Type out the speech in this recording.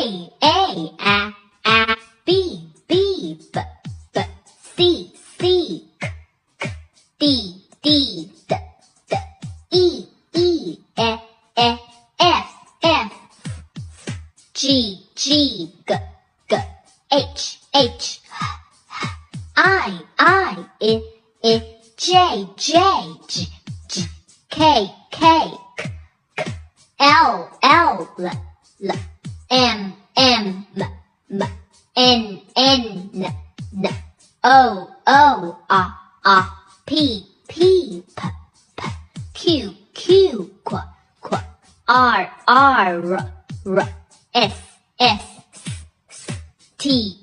A, B, B, C, D, D, E, F, G, H, I, J, K, L, M, N, O, P, Q, R, S, T,